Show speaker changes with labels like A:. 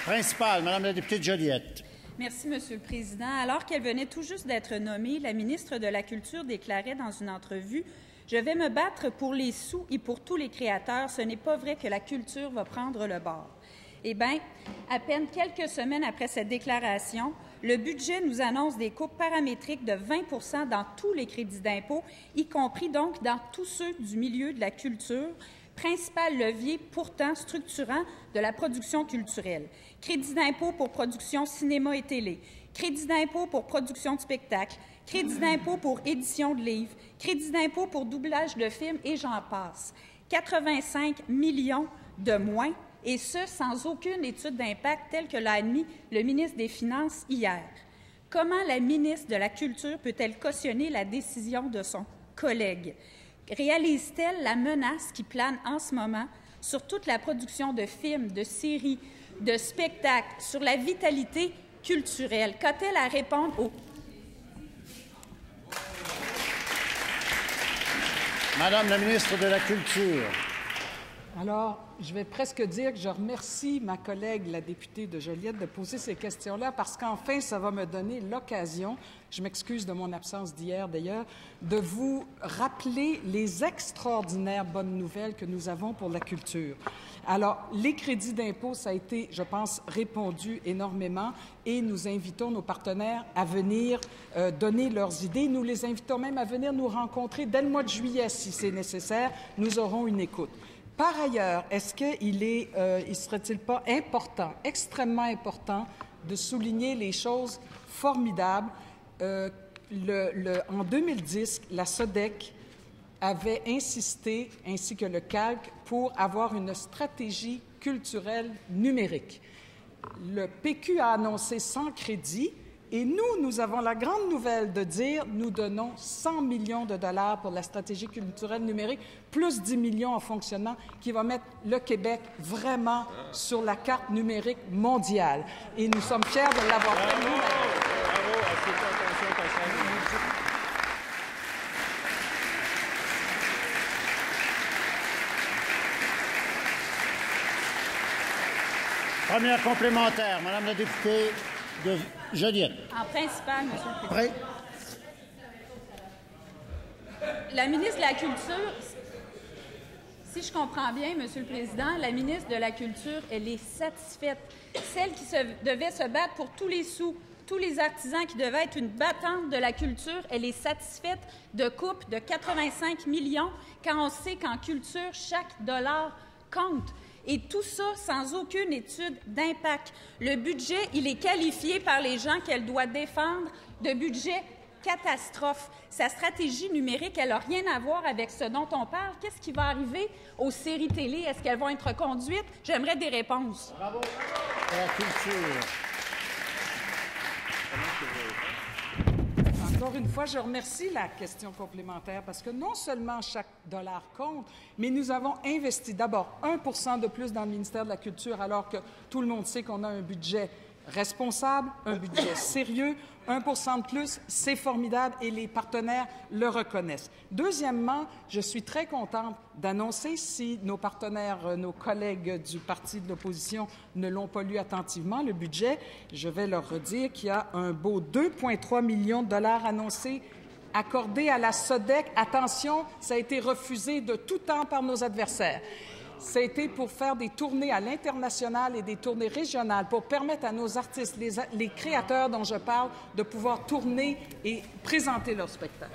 A: Principale, Madame la députée de Joliette.
B: Merci, Monsieur le Président. Alors qu'elle venait tout juste d'être nommée, la ministre de la Culture déclarait dans une entrevue « Je vais me battre pour les sous et pour tous les créateurs. Ce n'est pas vrai que la culture va prendre le bord. » Eh bien, à peine quelques semaines après cette déclaration, le budget nous annonce des coupes paramétriques de 20 dans tous les crédits d'impôt, y compris donc dans tous ceux du milieu de la culture, principal levier pourtant structurant de la production culturelle. Crédit d'impôt pour production cinéma et télé, crédit d'impôt pour production de spectacles, crédit d'impôt pour édition de livres, crédit d'impôt pour doublage de films et j'en passe. 85 millions de moins, et ce, sans aucune étude d'impact telle que l'a admis le ministre des Finances hier. Comment la ministre de la Culture peut-elle cautionner la décision de son collègue? Réalise-t-elle la menace qui plane en ce moment sur toute la production de films, de séries, de spectacles, sur la vitalité culturelle? Qu'a-t-elle à répondre aux...
A: Madame la ministre de la Culture.
C: Alors, je vais presque dire que je remercie ma collègue, la députée de Joliette, de poser ces questions-là parce qu'enfin, ça va me donner l'occasion, je m'excuse de mon absence d'hier d'ailleurs, de vous rappeler les extraordinaires bonnes nouvelles que nous avons pour la culture. Alors, les crédits d'impôt, ça a été, je pense, répondu énormément et nous invitons nos partenaires à venir donner leurs idées. Nous les invitons même à venir nous rencontrer dès le mois de juillet, si c'est nécessaire. Nous aurons une écoute. Par ailleurs, est-ce qu'il serait-il pas important, extrêmement important, de souligner les choses formidables? En 2010, la SODEC avait insisté, ainsi que le CALC, pour avoir une stratégie culturelle numérique. Le PQ a annoncé 100 crédits. Et nous avons la grande nouvelle de dire nous donnons 100 millions de dollars pour la stratégie culturelle numérique, plus 10 millions en fonctionnement, qui va mettre le Québec vraiment sur la carte numérique mondiale. Et nous sommes fiers de l'avoir fait.
D: Bravo.
A: Première complémentaire, Madame la députée de Joliette.
B: En principal, Monsieur le Président. La ministre de la Culture, si je comprends bien, Monsieur le Président, la ministre de la Culture, elle est satisfaite. Celle qui devait se battre pour tous les sous, tous les artisans qui devaient être une battante de la culture, elle est satisfaite de coupes de 85 millions quand on sait qu'en culture, chaque dollar compte. Et tout ça sans aucune étude d'impact. Le budget, il est qualifié par les gens qu'elle doit défendre de budget catastrophe. Sa stratégie numérique, elle n'a rien à voir avec ce dont on parle. Qu'est-ce qui va arriver aux séries télé? Est-ce qu'elles vont être conduites? J'aimerais des réponses.
A: Bravo. La culture.
C: Encore une fois, je remercie la question complémentaire parce que non seulement chaque dollar compte, mais nous avons investi d'abord 1 % de plus dans le ministère de la Culture alors que tout le monde sait qu'on a un budget responsable, un budget sérieux. 1 % de plus, c'est formidable et les partenaires le reconnaissent. Deuxièmement, je suis très contente d'annoncer, si nos partenaires, nos collègues du parti de l'opposition ne l'ont pas lu attentivement, le budget, je vais leur redire qu'il y a un beau 2,3 millions de dollars annoncés accordés à la SODEC. Attention, ça a été refusé de tout temps par nos adversaires. Ça a été pour faire des tournées à l'international et des tournées régionales pour permettre à nos artistes, les créateurs dont je parle, de pouvoir tourner et présenter leurs spectacles.